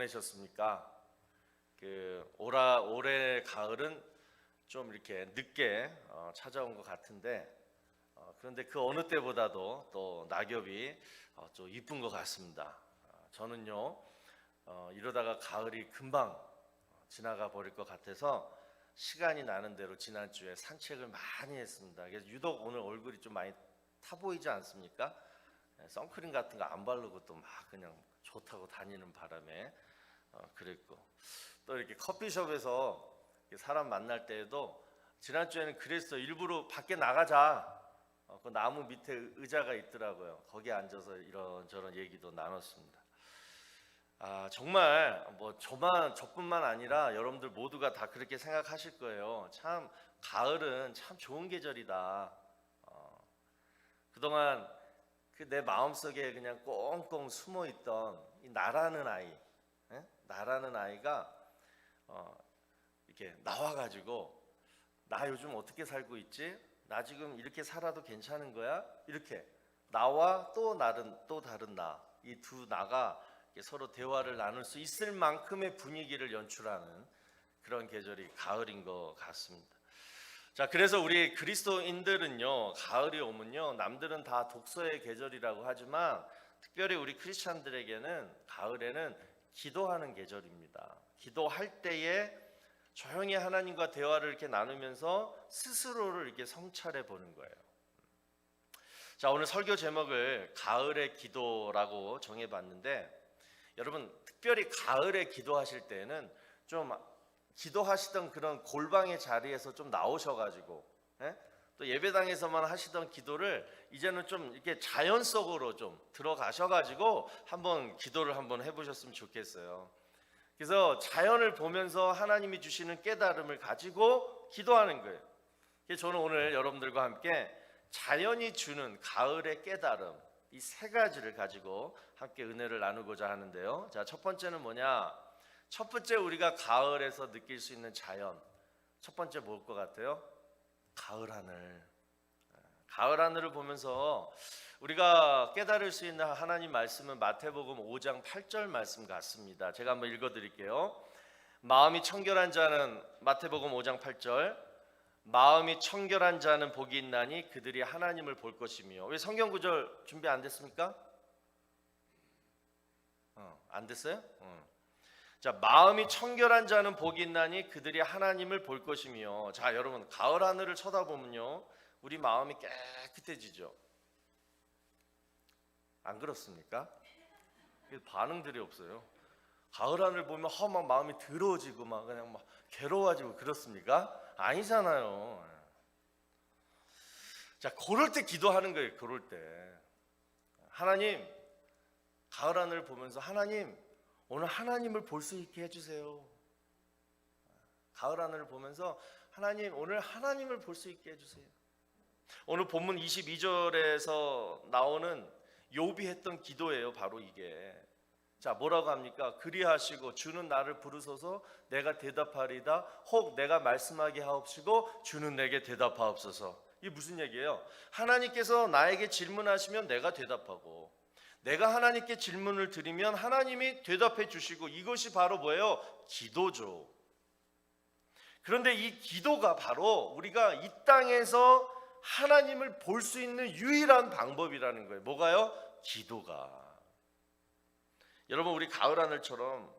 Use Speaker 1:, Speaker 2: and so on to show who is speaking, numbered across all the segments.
Speaker 1: 보내셨습니까? 올해 가을은 좀 이렇게 늦게 찾아온 것 같은데 그런데 그 어느 때보다도 또 낙엽이 좀 이쁜 것 같습니다. 저는요 이러다가 가을이 금방 지나가 버릴 것 같아서 시간이 나는 대로 지난주에 산책을 많이 했습니다. 그래서 유독 오늘 얼굴이 좀 많이 타 보이지 않습니까? 선크림 같은 거 안 바르고 또 막 그냥 좋다고 다니는 바람에 그랬고, 또 이렇게 커피숍에서 사람 만날 때에도 지난주에는 그랬어. 일부러 밖에 나가자. 그 나무 밑에 의자가 있더라고요. 거기에 앉아서 이런저런 얘기도 나눴습니다. 정말 뭐 저뿐만 아니라 여러분들 모두가 다 그렇게 생각하실 거예요. 참 가을은 참 좋은 계절이다. 그동안 내 마음속에 그냥 꽁꽁 숨어있던 이 나라는 아이, 나라는 아이가 이렇게 나와가지고 나 요즘 어떻게 살고 있지? 나 지금 이렇게 살아도 괜찮은 거야? 이렇게 나와 또 다른 나, 이 두 나가 서로 대화를 나눌 수 있을 만큼의 분위기를 연출하는 그런 계절이 가을인 것 같습니다. 자, 그래서 우리 그리스도인들은요, 가을이 오면요, 남들은 다 독서의 계절이라고 하지만 특별히 우리 크리스찬들에게는 가을에는 기도하는 계절입니다. 기도할 때에 조용히 하나님과 대화를 이렇게 나누면서 스스로를 이렇게 성찰해 보는 거예요. 자, 오늘 설교 제목을 가을의 기도라고 정해봤는데, 여러분 특별히 가을에 기도하실 때는 좀 기도하시던 그런 골방의 자리에서 좀 나오셔가지고 또 예배당에서만 하시던 기도를 이제는 좀 이렇게 자연 속으로 좀 들어가셔가지고 한번 기도를 한번 해보셨으면 좋겠어요. 그래서 자연을 보면서 하나님이 주시는 깨달음을 가지고 기도하는 거예요. 그래서 저는 오늘 여러분들과 함께 자연이 주는 가을의 깨달음, 이 세 가지를 가지고 함께 은혜를 나누고자 하는데요. 자, 첫 번째는 뭐냐? 첫 번째 우리가 가을에서 느낄 수 있는 자연, 첫 번째 뭘 것 같아요? 가을 하늘. 가을 하늘을 보면서 우리가 깨달을 수 있는 하나님 말씀은 마태복음 5장 8절 말씀 같습니다. 제가 한번 읽어드릴게요. 마음이 청결한 자는, 마태복음 5장 8절, 마음이 청결한 자는 복이 있나니 그들이 하나님을 볼 것이며. 왜 성경 구절 준비 안 됐습니까? 안 됐어요? 자, 마음이 청결한 자는 복이 있나니 그들이 하나님을 볼 것이며. 자, 여러분 가을 하늘을 쳐다보면요 우리 마음이 깨끗해지죠. 안 그렇습니까? 반응들이 없어요. 가을 하늘 보면 막 마음이 더러워지고 막 그냥 막 괴로워지고 그렇습니까? 아니잖아요. 자, 그럴 때 기도하는 거예요. 그럴 때 하나님, 가을 하늘을 보면서 하나님, 오늘 하나님을 볼 수 있게 해주세요. 가을 하늘을 보면서 하나님, 오늘 하나님을 볼 수 있게 해주세요. 오늘 본문 22절에서 나오는 욥이 했던 기도예요. 바로 이게. 자, 뭐라고 합니까? 그리하시고 주는 나를 부르소서 내가 대답하리다. 혹 내가 말씀하게 하옵시고 주는 내게 대답하옵소서. 이게 무슨 얘기예요? 하나님께서 나에게 질문하시면 내가 대답하고, 내가 하나님께 질문을 드리면 하나님이 대답해 주시고, 이것이 바로 뭐예요? 기도죠. 그런데 이 기도가 바로 우리가 이 땅에서 하나님을 볼 수 있는 유일한 방법이라는 거예요. 뭐가요? 기도가. 여러분, 우리 가을 하늘처럼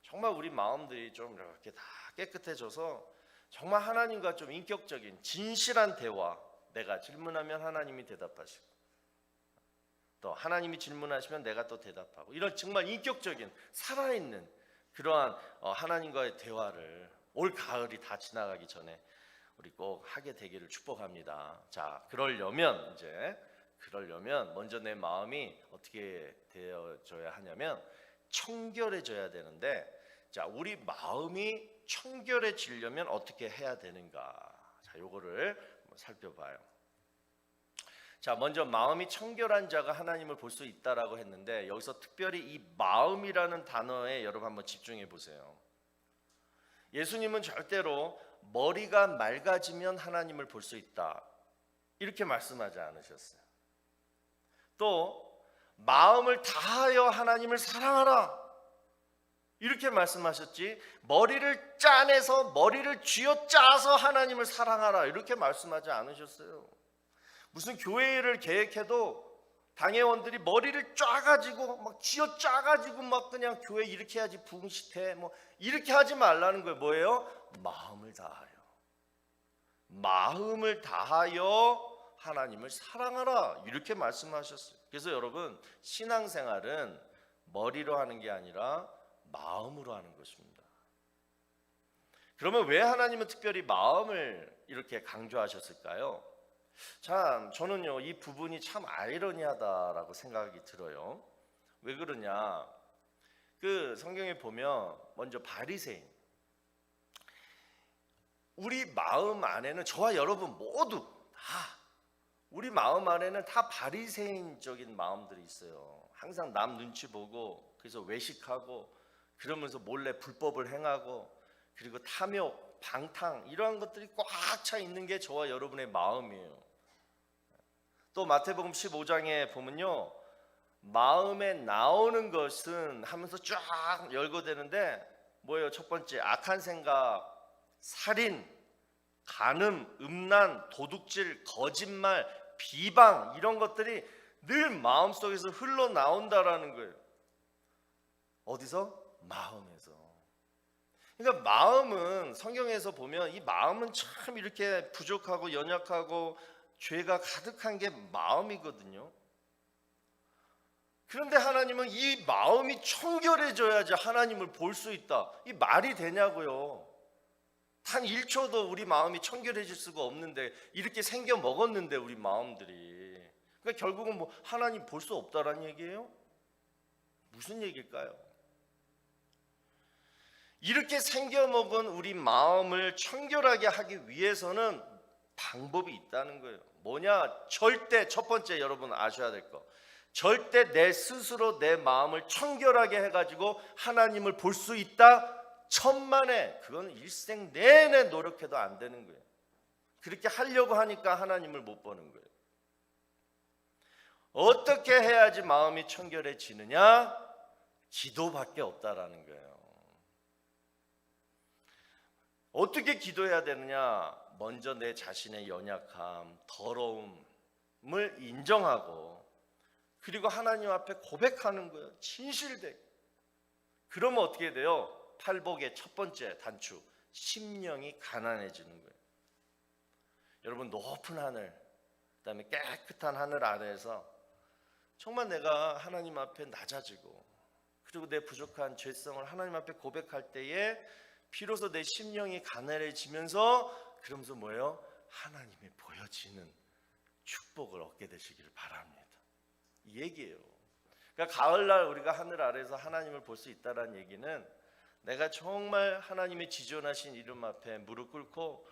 Speaker 1: 정말 우리 마음들이 좀 이렇게 다 깨끗해져서 정말 하나님과 좀 인격적인 진실한 대화, 내가 질문하면 하나님이 대답하시고 또 하나님이 질문하시면 내가 또 대답하고, 이런 정말 인격적인 살아있는 그러한 하나님과의 대화를 올 가을이 다 지나가기 전에 우리 꼭 하게 되기를 축복합니다. 자, 그러려면 먼저 내 마음이 어떻게 되어져야 하냐면 청결해져야 되는데, 자, 우리 마음이 청결해지려면 어떻게 해야 되는가? 자, 요거를 한번 살펴봐요. 자, 먼저 마음이 청결한 자가 하나님을 볼 수 있다라고 했는데, 여기서 특별히 이 마음이라는 단어에 여러분 한번 집중해 보세요. 예수님은 절대로 머리가 맑아지면 하나님을 볼 수 있다 이렇게 말씀하지 않으셨어요. 또 마음을 다하여 하나님을 사랑하라 이렇게 말씀하셨지, 머리를 짜내서 머리를 쥐어짜서 하나님을 사랑하라 이렇게 말씀하지 않으셨어요. 무슨 교회를 계획해도 당회원들이 머리를 짜가지고 막 쥐어짜가지고 막 그냥 교회 이렇게 해야지 부흥시대 뭐 이렇게 하지 말라는 거예요. 뭐예요? 마음을 다하여, 마음을 다하여 하나님을 사랑하라 이렇게 말씀하셨어요. 그래서 여러분, 신앙생활은 머리로 하는 게 아니라 마음으로 하는 것입니다. 그러면 왜 하나님은 특별히 마음을 이렇게 강조하셨을까요? 참 저는요 이 부분이 참 아이러니하다라고 생각이 들어요. 왜 그러냐? 그 성경에 보면 먼저 바리새인, 우리 마음 안에는, 저와 여러분 모두 다 우리 마음 안에는 다 바리새인적인 마음들이 있어요. 항상 남 눈치 보고, 그래서 외식하고, 그러면서 몰래 불법을 행하고, 그리고 탐욕, 방탕 이러한 것들이 꽉 차 있는 게 저와 여러분의 마음이에요. 또 마태복음 15장에 보면요, 마음에 나오는 것은 하면서 쫙 열거되는데 뭐예요? 첫 번째, 악한 생각, 살인, 간음, 음란, 도둑질, 거짓말, 비방 이런 것들이 늘 마음속에서 흘러나온다라는 거예요. 어디서? 마음에서. 그러니까 마음은, 성경에서 보면 이 마음은 참 이렇게 부족하고 연약하고 죄가 가득한 게 마음이거든요. 그런데 하나님은 이 마음이 청결해져야지 하나님을 볼 수 있다. 이 말이 되냐고요. 단 1초도 우리 마음이 청결해질 수가 없는데, 이렇게 생겨 먹었는데 우리 마음들이, 그러니까 결국은 뭐 하나님 볼 수 없다라는 얘기예요? 무슨 얘기일까요? 이렇게 생겨 먹은 우리 마음을 청결하게 하기 위해서는 방법이 있다는 거예요. 뭐냐? 절대, 첫 번째 여러분 아셔야 될 거, 절대 내 스스로 내 마음을 청결하게 해가지고 하나님을 볼 수 있다? 천만에, 그건 일생 내내 노력해도 안 되는 거예요. 그렇게 하려고 하니까 하나님을 못 보는 거예요. 어떻게 해야지 마음이 청결해지느냐? 기도밖에 없다라는 거예요. 어떻게 기도해야 되느냐? 먼저 내 자신의 연약함, 더러움을 인정하고, 그리고 하나님 앞에 고백하는 거예요. 진실되게. 그러면 어떻게 돼요? 팔복의 첫 번째 단추, 심령이 가난해지는 거예요. 여러분, 높은 하늘, 그다음에 깨끗한 하늘 아래에서 정말 내가 하나님 앞에 낮아지고, 그리고 내 부족한 죄성을 하나님 앞에 고백할 때에 비로소 내 심령이 가난해지면서, 그러면서 뭐예요? 하나님이 보여지는 축복을 얻게 되시기를 바랍니다. 이 얘기예요. 그러니까 가을날 우리가 하늘 아래에서 하나님을 볼 수 있다는 얘기는, 내가 정말 하나님의 지존하신 이름 앞에 무릎 꿇고,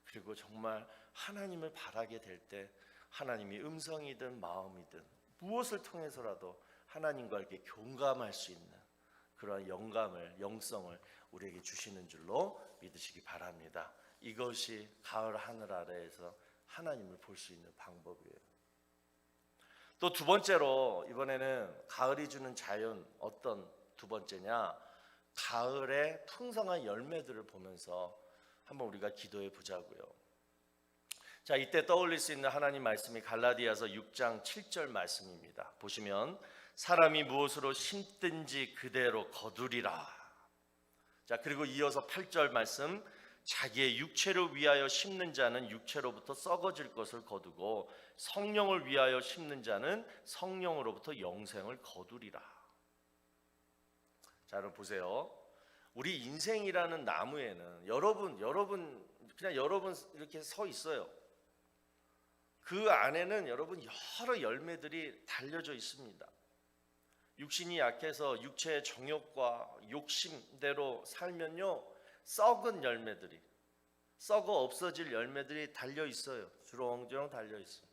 Speaker 1: 그리고 정말 하나님을 바라게 될 때 하나님이 음성이든 마음이든 무엇을 통해서라도 하나님과 이렇게 교감할 수 있는 그러한 영감을, 영성을 우리에게 주시는 줄로 믿으시기 바랍니다. 이것이 가을 하늘 아래에서 하나님을 볼 수 있는 방법이에요. 또 두 번째로, 이번에는 가을이 주는 자연, 어떤 두 번째냐? 가을의 풍성한 열매들을 보면서 한번 우리가 기도해 보자고요. 자, 이때 떠올릴 수 있는 하나님 말씀이 갈라디아서 6장 7절 말씀입니다. 보시면, 사람이 무엇으로 심든지 그대로 거두리라. 자, 그리고 이어서 8절 말씀, 자기의 육체를 위하여 심는 자는 육체로부터 썩어질 것을 거두고 성령을 위하여 심는 자는 성령으로부터 영생을 거두리라. 자, 여러분 보세요. 우리 인생이라는 나무에는 여러분 그냥 여러분 이렇게 서 있어요. 그 안에는 여러분 여러 열매들이 달려져 있습니다. 육신이 약해서 육체의 정욕과 욕심대로 살면요, 썩은 열매들이, 썩어 없어질 열매들이 달려 있어요. 주렁주렁 달려 있어요.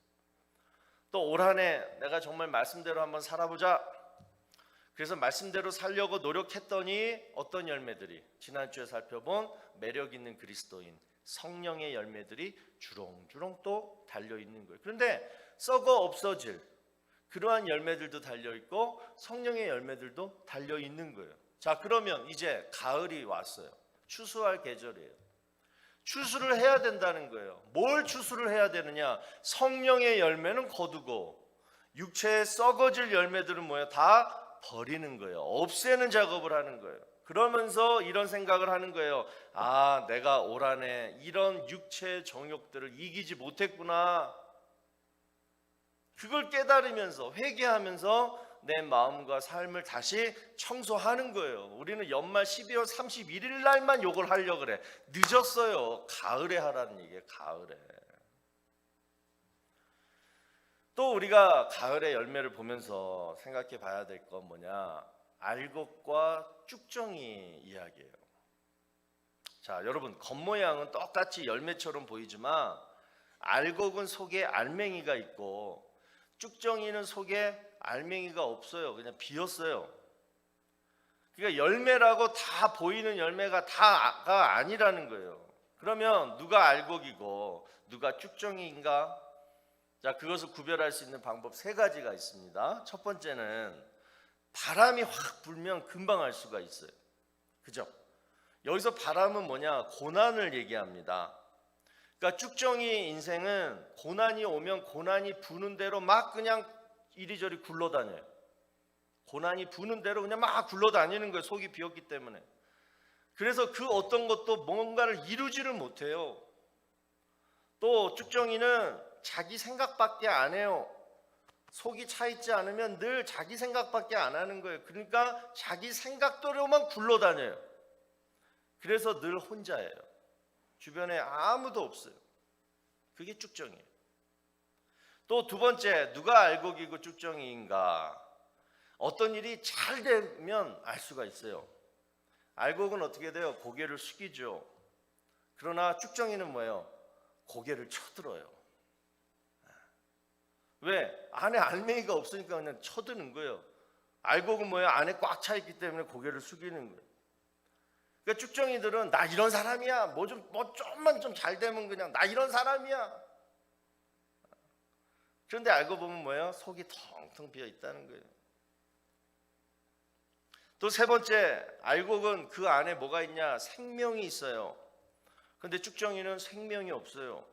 Speaker 1: 또 올 한 해 내가 정말 말씀대로 한번 살아보자, 그래서 말씀대로 살려고 노력했더니 어떤 열매들이, 지난주에 살펴본 매력 있는 그리스도인, 성령의 열매들이 주렁주렁 또 달려 있는 거예요. 그런데 썩어 없어질 그러한 열매들도 달려 있고 성령의 열매들도 달려 있는 거예요. 자, 그러면 이제 가을이 왔어요. 추수할 계절이에요. 추수를 해야 된다는 거예요. 뭘 추수를 해야 되느냐? 성령의 열매는 거두고 육체의 썩어질 열매들은 뭐예요? 다 버리는 거예요. 없애는 작업을 하는 거예요. 그러면서 이런 생각을 하는 거예요. 아, 내가 올 한해 이런 육체의 정욕들을 이기지 못했구나. 그걸 깨달으면서 회개하면서 내 마음과 삶을 다시 청소하는 거예요. 우리는 연말 12월 31일 날만 요걸 하려고 그래. 늦었어요. 가을에 하라는 얘기예요. 가을에. 또 우리가 가을의 열매를 보면서 생각해 봐야 될 건 뭐냐? 알곡과 쭉정이 이야기예요. 자, 여러분, 겉모양은 똑같이 열매처럼 보이지만 알곡은 속에 알맹이가 있고 쭉정이는 속에 알맹이가 없어요. 그냥 비었어요. 그러니까 열매라고 다 보이는 열매가 다가 아니라는 거예요. 그러면 누가 알곡이고 누가 쭉정이인가? 자, 그것을 구별할 수 있는 방법 세 가지가 있습니다. 첫 번째는 바람이 확 불면 금방 알 수가 있어요. 그죠? 여기서 바람은 뭐냐? 고난을 얘기합니다. 그러니까 쭉정이 인생은 고난이 오면 고난이 부는 대로 막 그냥 이리저리 굴러다녀요. 고난이 부는 대로 그냥 막 굴러다니는 거예요. 속이 비었기 때문에. 그래서 그 어떤 것도 뭔가를 이루지를 못해요. 또 쭉정이는 자기 생각밖에 안 해요. 속이 차 있지 않으면 늘 자기 생각밖에 안 하는 거예요. 그러니까 자기 생각대로만 굴러다녀요. 그래서 늘 혼자예요. 주변에 아무도 없어요. 그게 쭉정이에요. 또 두 번째, 누가 알곡이고 쭉정이인가? 어떤 일이 잘 되면 알 수가 있어요. 알곡은 어떻게 돼요? 고개를 숙이죠. 그러나 쭉정이는 뭐예요? 고개를 쳐들어요. 왜? 안에 알맹이가 없으니까 그냥 쳐드는 거예요. 알곡은 뭐예요? 안에 꽉 차 있기 때문에 고개를 숙이는 거예요. 그러니까 쭉정이들은 나 이런 사람이야. 뭐 좀만 좀 잘 되면 그냥 나 이런 사람이야. 그런데 알고 보면 뭐예요? 속이 텅텅 비어 있다는 거예요. 또 세 번째, 알곡은 그 안에 뭐가 있냐? 생명이 있어요. 그런데 쭉정이는 생명이 없어요.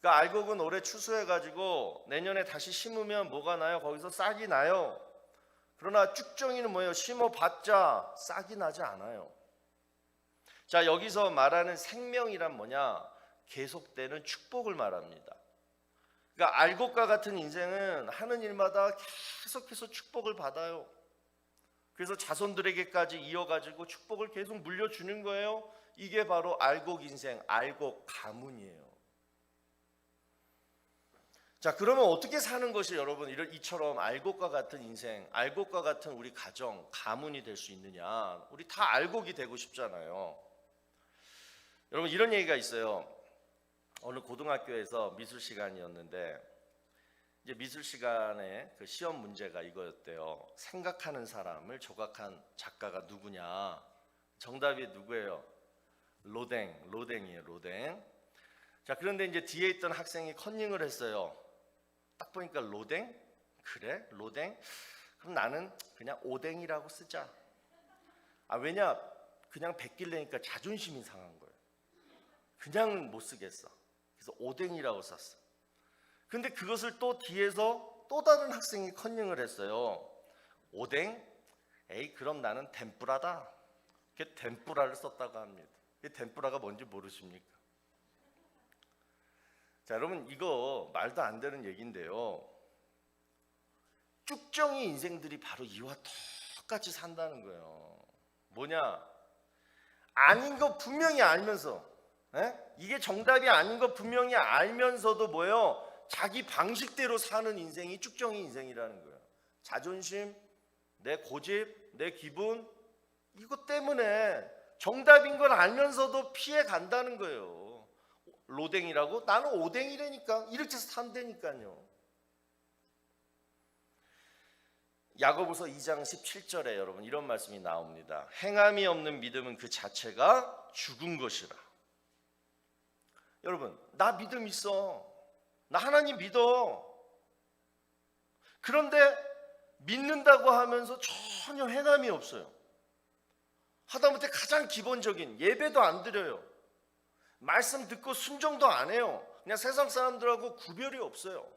Speaker 1: 그러니까 알곡은 올해 추수해가지고 내년에 다시 심으면 뭐가 나요? 거기서 싹이 나요. 그러나 쭉정이는 뭐예요? 심어봤자 싹이 나지 않아요. 자, 여기서 말하는 생명이란 뭐냐? 계속되는 축복을 말합니다. 그러니까 알곡과 같은 인생은 하는 일마다 계속해서 축복을 받아요. 그래서 자손들에게까지 이어가지고 축복을 계속 물려주는 거예요. 이게 바로 알곡 인생, 알곡 가문이에요. 자, 그러면 어떻게 사는 것이 여러분 이처럼 알곡과 같은 인생, 알곡과 같은 우리 가정, 가문이 될 수 있느냐? 우리 다 알곡이 되고 싶잖아요. 여러분, 이런 얘기가 있어요. 어느 고등학교에서 미술 시간이었는데 이제 미술 시간에 그 시험 문제가 이거였대요. 생각하는 사람을 조각한 작가가 누구냐? 정답이 누구예요? 로댕이에요. 로댕. 자, 그런데 이제 뒤에 있던 학생이 컨닝을 했어요. 딱 보니까 로댕? 그래? 로댕? 그럼 나는 그냥 오댕이라고 쓰자. 아, 왜냐? 그냥 베낄래니까 자존심이 상한 거예요. 그냥 못 쓰겠어. 그래서 오댕이라고 썼어. 근데 그것을 또 뒤에서 또 다른 학생이 컨닝을 했어요. 오댕? 에이, 그럼 나는 덴뿌라다. 그게 덴뿌라를 썼다고 합니다. 이게 덴뿌라가 뭔지 모르십니까? 자, 여러분, 이거 말도 안 되는 얘기인데요. 쭉정이 인생들이 바로 이와 똑같이 산다는 거예요. 뭐냐? 아닌 거 분명히 알면서, 이게 정답이 아닌 거 분명히 알면서도 뭐예요? 자기 방식대로 사는 인생이 쭉정이 인생이라는 거예요. 자존심, 내 고집, 내 기분, 이것 때문에 정답인 걸 알면서도 피해 간다는 거예요. 로댕이라고? 나는 오댕이라니까. 이렇게 산다니까요. 야고보서 2장 17절에 여러분 이런 말씀이 나옵니다. 행함이 없는 믿음은 그 자체가 죽은 것이라. 여러분, 나 믿음 있어. 나 하나님 믿어. 그런데 믿는다고 하면서 전혀 행함이 없어요. 하다못해 가장 기본적인 예배도 안 드려요. 말씀 듣고 순종도 안 해요. 그냥 세상 사람들하고 구별이 없어요.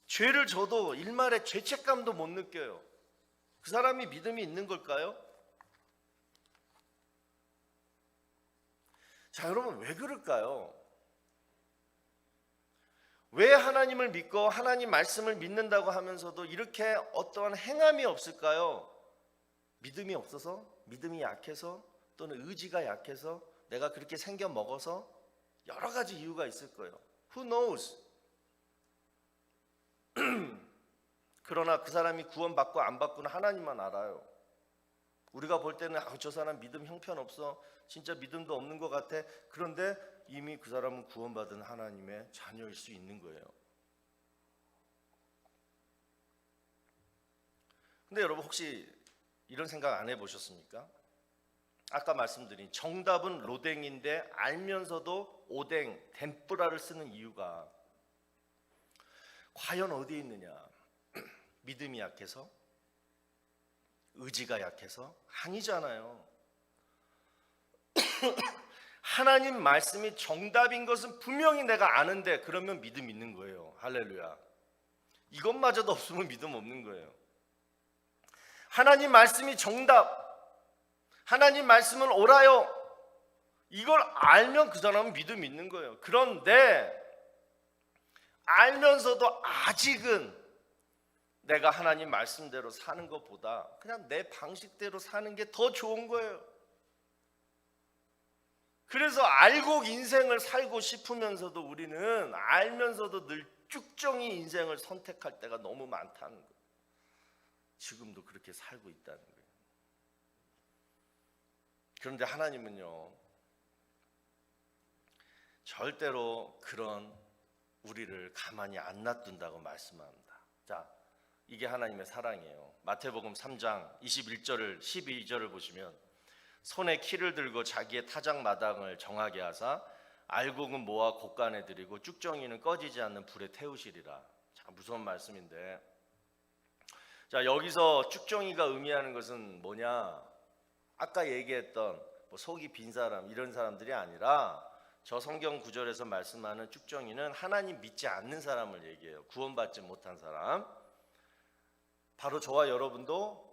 Speaker 1: 죄를 져도 일말의 죄책감도 못 느껴요. 그 사람이 믿음이 있는 걸까요? 자, 여러분 왜 그럴까요? 왜 하나님을 믿고 하나님 말씀을 믿는다고 하면서도 이렇게 어떠한 행함이 없을까요? 믿음이 없어서? 믿음이 약해서? 또는 의지가 약해서? 내가 그렇게 생겨 먹어서? 여러 가지 이유가 있을 거예요. Who knows? 그러나 그 사람이 구원받고 안 받고는 하나님만 알아요. 우리가 볼 때는 저 사람 믿음 형편없어, 진짜 믿음도 없는 것 같아. 그런데 이미 그 사람은 구원받은 하나님의 자녀일 수 있는 거예요. 근데 여러분 혹시 이런 생각 안 해보셨습니까? 아까 말씀드린 정답은 로댕인데 알면서도 오뎅, 덴뿌라를 쓰는 이유가 과연 어디에 있느냐? 믿음이 약해서? 의지가 약해서? 아니잖아요. 하나님 말씀이 정답인 것은 분명히 내가 아는데 그러면 믿음 있는 거예요. 할렐루야. 이것마저도 없으면 믿음 없는 거예요. 하나님 말씀이 정답, 하나님 말씀은 옳아요. 이걸 알면 그 사람은 믿음 있는 거예요. 그런데 알면서도 아직은 내가 하나님 말씀대로 사는 것보다 그냥 내 방식대로 사는 게 더 좋은 거예요. 그래서 알고 인생을 살고 싶으면서도 우리는 알면서도 늘 쭉정이 인생을 선택할 때가 너무 많다는 거예요. 지금도 그렇게 살고 있다는 거예요. 그런데 하나님은요, 절대로 그런 우리를 가만히 안 놔둔다고 말씀합니다. 자, 이게 하나님의 사랑이에요. 마태복음 3장 21절을 12절을 보시면 손에 키를 들고 자기의 타작 마당을 정하게 하사 알곡은 모아 곳간에 들이고 쭉정이는 꺼지지 않는 불에 태우시리라. 참 무서운 말씀인데, 자, 여기서 쭉정이가 의미하는 것은 뭐냐? 아까 얘기했던 뭐 속이 빈 사람 이런 사람들이 아니라 저 성경 구절에서 말씀하는 쭉정이는 하나님 믿지 않는 사람을 얘기해요. 구원받지 못한 사람. 바로 저와 여러분도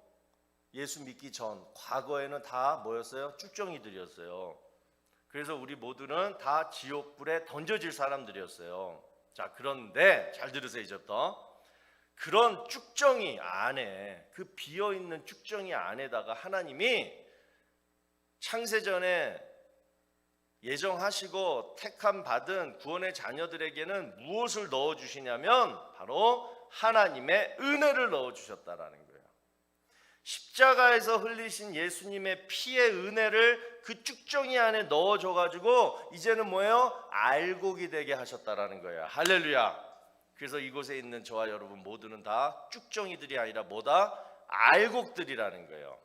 Speaker 1: 예수 믿기 전 과거에는 다 뭐였어요? 쭉정이들이었어요. 그래서 우리 모두는 다 지옥불에 던져질 사람들이었어요. 자, 그런데 잘 들으세요. 이제부터 그런 쭉정이 안에, 그 비어있는 쭉정이 안에다가 하나님이 창세전에 예정하시고 택함 받은 구원의 자녀들에게는 무엇을 넣어주시냐면 바로 하나님의 은혜를 넣어주셨다라는 거예요. 십자가에서 흘리신 예수님의 피의 은혜를 그 쭉정이 안에 넣어줘가지고 이제는 뭐예요? 알곡이 되게 하셨다라는 거예요. 할렐루야. 그래서 이곳에 있는 저와 여러분 모두는 다 쭉정이들이 아니라 뭐다? 알곡들이라는 거예요.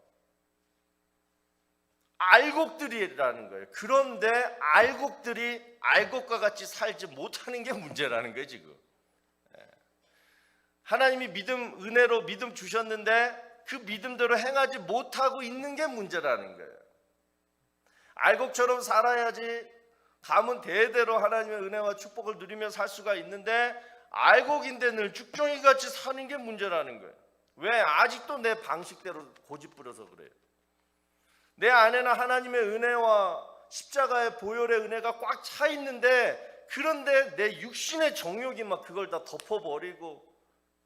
Speaker 1: 알곡들이라는 거예요. 그런데 알곡들이 알곡과 같이 살지 못하는 게 문제라는 거예요. 지금 하나님이 믿음, 은혜로 믿음 주셨는데 그 믿음대로 행하지 못하고 있는 게 문제라는 거예요. 알곡처럼 살아야지 가문 대대로 하나님의 은혜와 축복을 누리며 살 수가 있는데 알곡인데 늘 쭉정이같이 사는 게 문제라는 거예요. 왜? 아직도 내 방식대로 고집부려서 그래요. 내 안에는 하나님의 은혜와 십자가의 보혈의 은혜가 꽉 차 있는데 그런데 내 육신의 정욕이 막 그걸 다 덮어버리고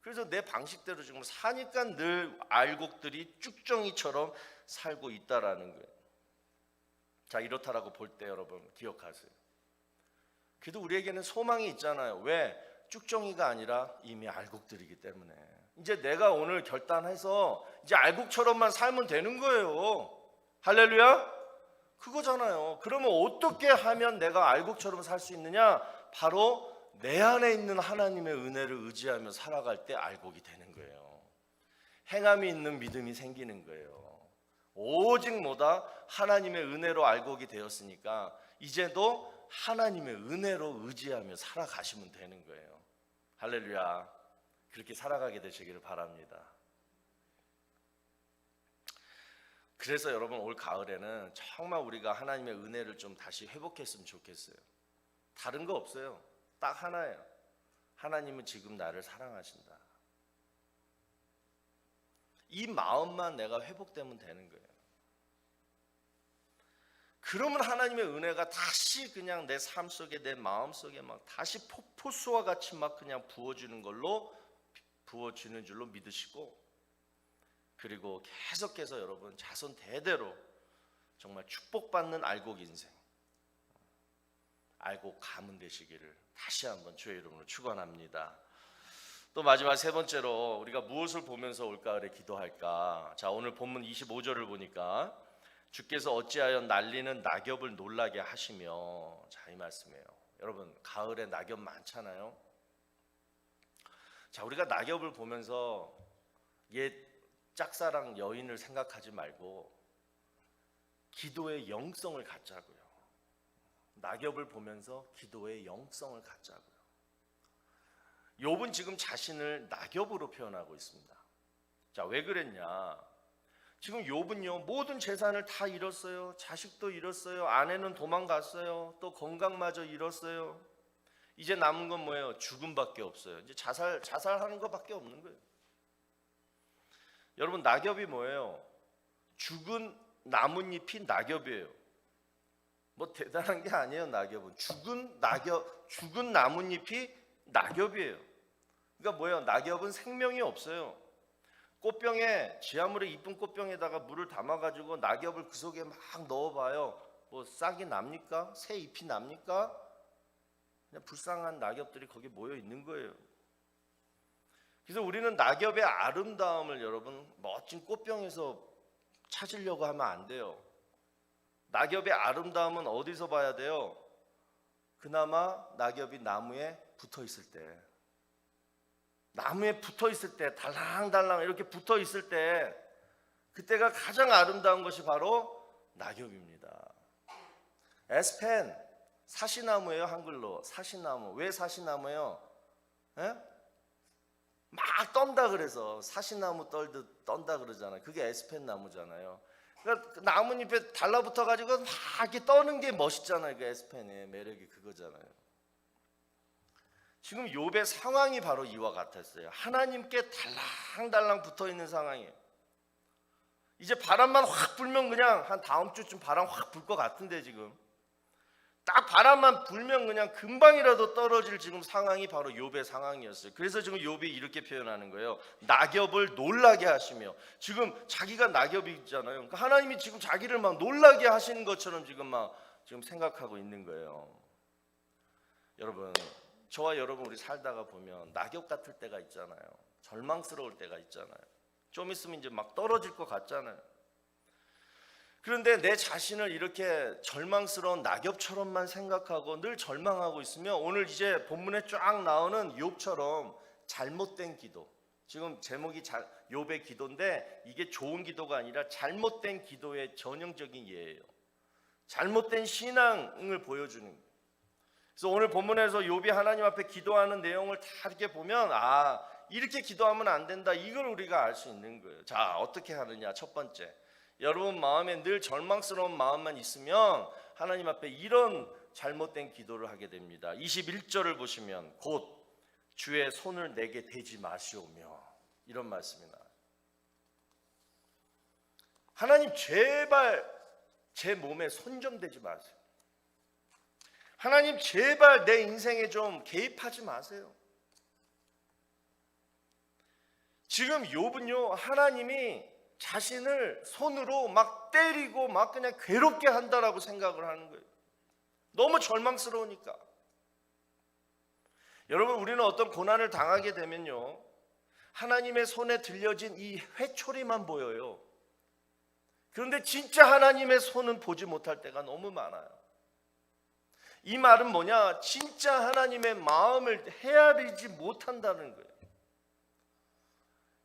Speaker 1: 그래서 내 방식대로 지금 사니까 늘 알곡들이 쭉정이처럼 살고 있다라는 거예요. 자, 이렇다라고 볼 때 여러분 기억하세요. 그래도 우리에게는 소망이 있잖아요. 왜? 쭉정이가 아니라 이미 알곡들이기 때문에 이제 내가 오늘 결단해서 이제 알곡처럼만 살면 되는 거예요. 할렐루야? 그거잖아요. 그러면 어떻게 하면 내가 알곡처럼 살 수 있느냐? 바로 내 안에 있는 하나님의 은혜를 의지하며 살아갈 때 알곡이 되는 거예요. 행함이 있는 믿음이 생기는 거예요. 오직 뭐다? 하나님의 은혜로 알곡이 되었으니까 이제도 하나님의 은혜로 의지하며 살아가시면 되는 거예요. 할렐루야. 그렇게 살아가게 되시기를 바랍니다. 그래서 여러분 올 가을에는 정말 우리가 하나님의 은혜를 좀 다시 회복했으면 좋겠어요. 다른 거 없어요. 딱 하나예요. 하나님은 지금 나를 사랑하신다. 이 마음만 내가 회복되면 되는 거예요. 그러면 하나님의 은혜가 다시 그냥 내 삶 속에, 내 마음 속에 막 다시 폭포수와 같이 막 그냥 부어주는 줄로 믿으시고, 그리고 계속해서 여러분 자손 대대로 정말 축복받는 알곡 인생, 알곡 가문 되시기를 다시 한번 주의 이름으로 축원합니다. 또 마지막 세 번째로 우리가 무엇을 보면서 올가을에 기도할까? 자, 오늘 본문 25절을 보니까 주께서 어찌하여 날리는 낙엽을 놀라게 하시며, 자, 이 말씀이에요. 여러분 가을에 낙엽 많잖아요. 자, 우리가 낙엽을 보면서 옛 짝사랑 여인을 생각하지 말고 기도의 영성을 갖자고요. 낙엽을 보면서 기도의 영성을 갖자고요. 욥은 지금 자신을 낙엽으로 표현하고 있습니다. 자, 왜 그랬냐? 지금 욥은요 모든 재산을 다 잃었어요. 자식도 잃었어요. 아내는 도망갔어요. 또 건강마저 잃었어요. 이제 남은 건 뭐예요? 죽음밖에 없어요. 이제 자살하는 것밖에 없는 거예요. 여러분 낙엽이 뭐예요? 죽은 나뭇잎이 낙엽이에요. 뭐 대단한 게 아니에요. 낙엽은 죽은 나뭇잎이 낙엽이에요. 그러니까 뭐예요? 낙엽은 생명이 없어요. 꽃병에, 지하물에 이쁜 꽃병에다가 물을 담아가지고 낙엽을 그 속에 막 넣어봐요. 뭐 싹이 납니까? 새 잎이 납니까? 그냥 불쌍한 낙엽들이 거기 모여 있는 거예요. 그래서 우리는 낙엽의 아름다움을 여러분 멋진 꽃병에서 찾으려고 하면 안 돼요. 낙엽의 아름다움은 어디서 봐야 돼요? 그나마 낙엽이 나무에 붙어 있을 때, 나무에 붙어 있을 때, 달랑달랑 이렇게 붙어 있을 때, 그때가 가장 아름다운 것이 바로 낙엽입니다. 에스펜, 사시나무예요. 한글로 사시나무. 왜 사시나무예요? 에? 막 떤다 그래서 사시나무 떨듯 떤다 그러잖아요. 그게 에스펜 나무잖아요. 그러니까 나뭇잎에 달라붙어 가지고 막 이렇게 떠는 게 멋있잖아요. 그 에스펜의 매력이 그거잖아요. 지금 욥의 상황이 바로 이와 같았어요. 하나님께 달랑달랑 붙어 있는 상황이에요. 이제 바람만 확 불면 그냥 한 다음 주쯤 바람 확 불 것 같은데, 지금 딱 바람만 불면 그냥 금방이라도 떨어질 지금 상황이 바로 욥의 상황이었어요. 그래서 지금 욥이 이렇게 표현하는 거예요. 낙엽을 놀라게 하시며, 지금 자기가 낙엽이 있잖아요. 그러니까 하나님이 지금 자기를 막 놀라게 하시는 것처럼 지금 생각하고 있는 거예요. 여러분, 저와 여러분 우리 살다가 보면 낙엽 같을 때가 있잖아요. 절망스러울 때가 있잖아요. 좀 있으면 이제 막 떨어질 것 같잖아요. 그런데 내 자신을 이렇게 절망스러운 낙엽처럼만 생각하고 늘 절망하고 있으면, 오늘 이제 본문에 쫙 나오는 욥처럼 잘못된 기도, 지금 제목이 욥의 기도인데 이게 좋은 기도가 아니라 잘못된 기도의 전형적인 예예요. 잘못된 신앙을 보여주는 거예요. 그래서 오늘 본문에서 욥이 하나님 앞에 기도하는 내용을 다 이렇게 보면, 이렇게 기도하면 안 된다, 이걸 우리가 알 수 있는 거예요. 자, 어떻게 하느냐? 첫 번째, 여러분 마음에 늘 절망스러운 마음만 있으면 하나님 앞에 이런 잘못된 기도를 하게 됩니다. 21절을 보시면 곧 주의 손을 내게 대지 마시오며, 이런 말씀이 나와요. 하나님 제발 제 몸에 손 좀 대지 마세요. 하나님 제발 내 인생에 좀 개입하지 마세요. 지금 욥은요, 하나님이 자신을 손으로 막 때리고 막 그냥 괴롭게 한다라고 생각을 하는 거예요. 너무 절망스러우니까. 여러분, 우리는 어떤 고난을 당하게 되면요, 하나님의 손에 들려진 이 회초리만 보여요. 그런데 진짜 하나님의 손은 보지 못할 때가 너무 많아요. 이 말은 뭐냐? 진짜 하나님의 마음을 헤아리지 못한다는 거예요.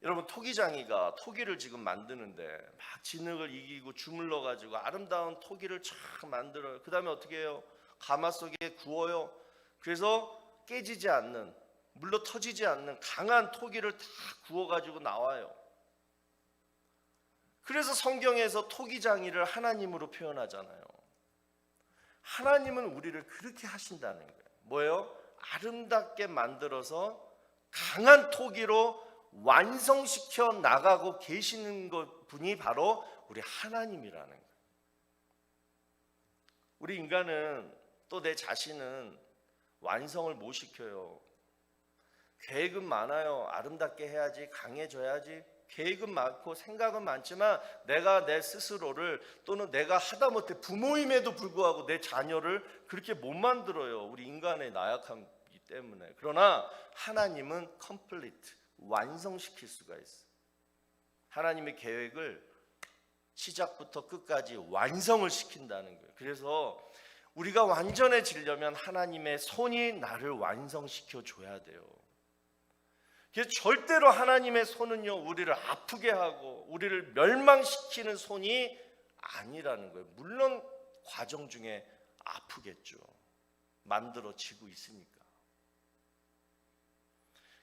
Speaker 1: 여러분, 토기장이가 토기를 지금 만드는데 막 진흙을 이기고 주물러 가지고 아름다운 토기를 촥 만들어요. 그 다음에 어떻게 해요? 가마 속에 구워요. 그래서 깨지지 않는, 물로 터지지 않는 강한 토기를 다 구워 가지고 나와요. 그래서 성경에서 토기장이를 하나님으로 표현하잖아요. 하나님은 우리를 그렇게 하신다는 거예요. 뭐예요? 아름답게 만들어서 강한 토기로 완성시켜 나가고 계시는 분이 바로 우리 하나님이라는 거예요. 우리 인간은 또 내 자신은 완성을 못 시켜요. 계획은 많아요. 아름답게 해야지, 강해져야지. 계획은 많고 생각은 많지만 내가 내 스스로를 또는 내가 하다못해 부모임에도 불구하고 내 자녀를 그렇게 못 만들어요. 우리 인간의 나약함이기 때문에. 그러나 하나님은 complete, 완성시킬 수가 있어요. 하나님의 계획을 시작부터 끝까지 완성을 시킨다는 거예요. 그래서 우리가 완전해지려면 하나님의 손이 나를 완성시켜 줘야 돼요. 그래서 절대로 하나님의 손은요, 우리를 아프게 하고 우리를 멸망시키는 손이 아니라는 거예요. 물론 과정 중에 아프겠죠. 만들어지고 있으니까.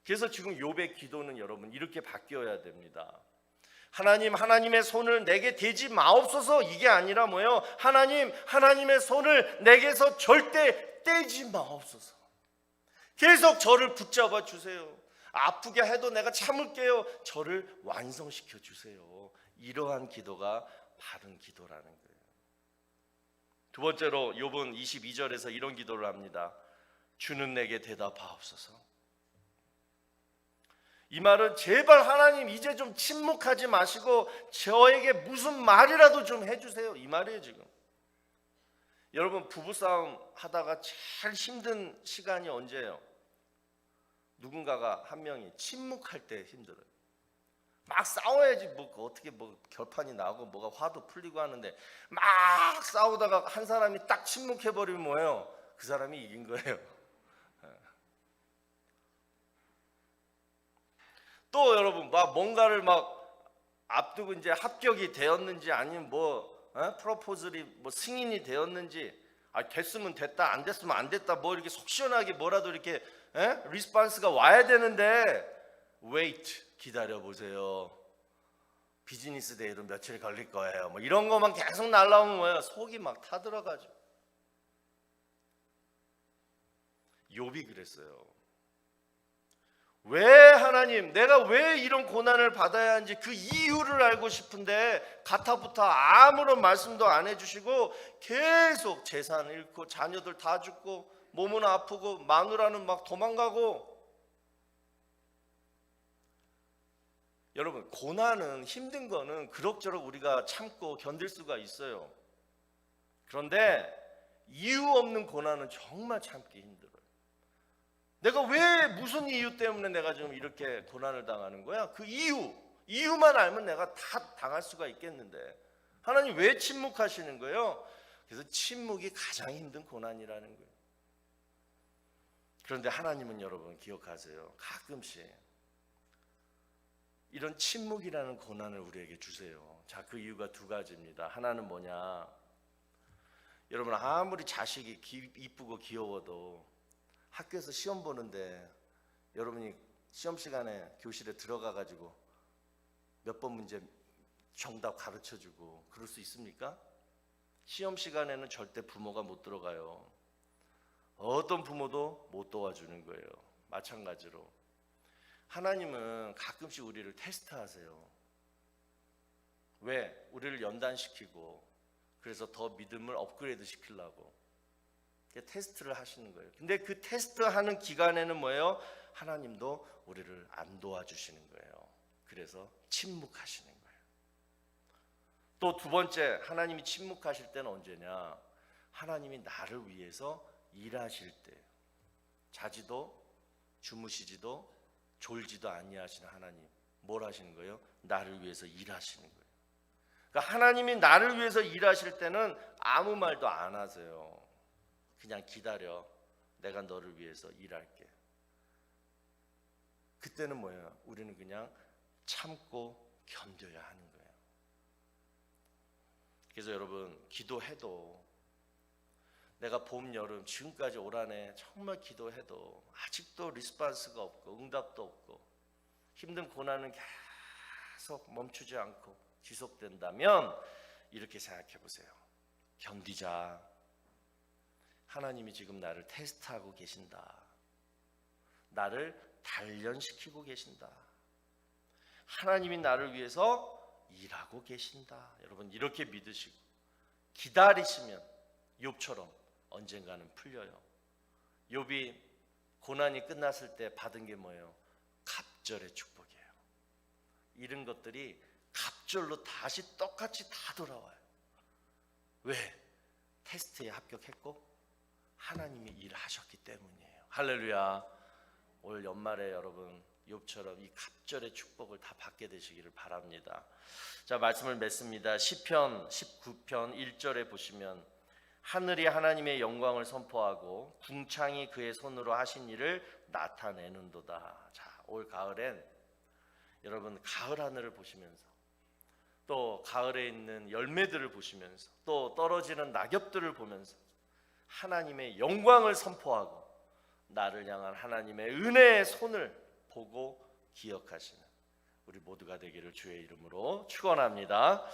Speaker 1: 그래서 지금 욥의 기도는 여러분 이렇게 바뀌어야 됩니다. 하나님, 하나님의 손을 내게 대지 마옵소서. 이게 아니라 뭐예요? 하나님, 하나님의 손을 내게서 절대 떼지 마옵소서. 계속 저를 붙잡아 주세요. 아프게 해도 내가 참을게요. 저를 완성시켜 주세요. 이러한 기도가 바른 기도라는 거예요. 두 번째로 욥은 22절에서 이런 기도를 합니다. 주는 내게 대답하옵소서. 이 말은 제발 하나님 이제 좀 침묵하지 마시고 저에게 무슨 말이라도 좀 해주세요. 이 말이에요 지금. 여러분 부부싸움 하다가 제일 힘든 시간이 언제예요? 누군가가 한 명이 침묵할 때 힘들어요. 막 싸워야지 뭐 어떻게 뭐 결판이 나고 뭐가 화도 풀리고 하는데 막 싸우다가 한 사람이 딱 침묵해버리면 뭐예요? 그 사람이 이긴 거예요. 또 여러분 막 뭔가를 막 앞두고 이제 합격이 되었는지 아니면 프로포즐이 뭐 승인이 되었는지 됐으면 됐다 안 됐으면 안 됐다 뭐 이렇게 속 시원하게 뭐라도 이렇게 리스폰스가 와야 되는데 wait 기다려 보세요. 비즈니스 데이로 며칠 걸릴 거예요. 뭐 이런 것만 계속 날라오면 뭐예요? 속이 막 타들어가죠. 욥이 그랬어요. 왜 하나님 내가 왜 이런 고난을 받아야 하는지 그 이유를 알고 싶은데 가타부터 아무런 말씀도 안 해주시고 계속 재산 잃고 자녀들 다 죽고 몸은 아프고 마누라는 막 도망가고. 여러분 고난은 힘든 거는 그럭저럭 우리가 참고 견딜 수가 있어요. 그런데 이유 없는 고난은 정말 참기 힘들어요. 내가 왜 무슨 이유 때문에 내가 지금 이렇게 고난을 당하는 거야? 그 이유만 알면 내가 다 당할 수가 있겠는데 하나님 왜 침묵하시는 거예요? 그래서 침묵이 가장 힘든 고난이라는 거예요. 그런데 하나님은 여러분 기억하세요. 가끔씩 이런 침묵이라는 고난을 우리에게 주세요. 자, 그 이유가 두 가지입니다. 하나는 뭐냐? 여러분 아무리 자식이 이쁘고 귀여워도 학교에서 시험 보는데 여러분이 시험 시간에 교실에 들어가 가지고 몇 번 문제 정답 가르쳐주고 그럴 수 있습니까? 시험 시간에는 절대 부모가 못 들어가요. 어떤 부모도 못 도와주는 거예요. 마찬가지로 하나님은 가끔씩 우리를 테스트하세요. 왜? 우리를 연단시키고 그래서 더 믿음을 업그레이드 시키려고 테스트를 하시는 거예요. 근데 그 테스트하는 기간에는 뭐예요? 하나님도 우리를 안 도와주시는 거예요. 그래서 침묵하시는 거예요. 또 두 번째 하나님이 침묵하실 때는 언제냐? 하나님이 나를 위해서 일하실 때 자지도 주무시지도 졸지도 아니하시는 하나님 뭘 하시는 거예요? 나를 위해서 일하시는 거예요. 그러니까 하나님이 나를 위해서 일하실 때는 아무 말도 안 하세요. 그냥 기다려. 내가 너를 위해서 일할게. 그때는 뭐예요? 우리는 그냥 참고 견뎌야 하는 거예요. 그래서 여러분 기도해도 내가 봄, 여름 지금까지 올 한해 정말 기도해도 아직도 리스폰스가 없고 응답도 없고 힘든 고난은 계속 멈추지 않고 지속된다면 이렇게 생각해 보세요. 견디자. 하나님이 지금 나를 테스트하고 계신다. 나를 단련시키고 계신다. 하나님이 나를 위해서 일하고 계신다. 여러분 이렇게 믿으시고 기다리시면 욥처럼 언젠가는 풀려요. 욥이 고난이 끝났을 때 받은 게 뭐예요? 갑절의 축복이에요. 이런 것들이 갑절로 다시 똑같이 다 돌아와요. 왜? 테스트에 합격했고 하나님이 일하셨기 때문이에요. 할렐루야. 올 연말에 여러분 욥처럼 이 갑절의 축복을 다 받게 되시기를 바랍니다. 자, 말씀을 맺습니다. 시편 19편 1절에 보시면 하늘이 하나님의 영광을 선포하고 궁창이 그의 손으로 하신 일을 나타내는도다. 자, 올 가을엔 여러분 가을 하늘을 보시면서 또 가을에 있는 열매들을 보시면서 또 떨어지는 낙엽들을 보면서 하나님의 영광을 선포하고 나를 향한 하나님의 은혜의 손을 보고 기억하시는 우리 모두가 되기를 주의 이름으로 축원합니다.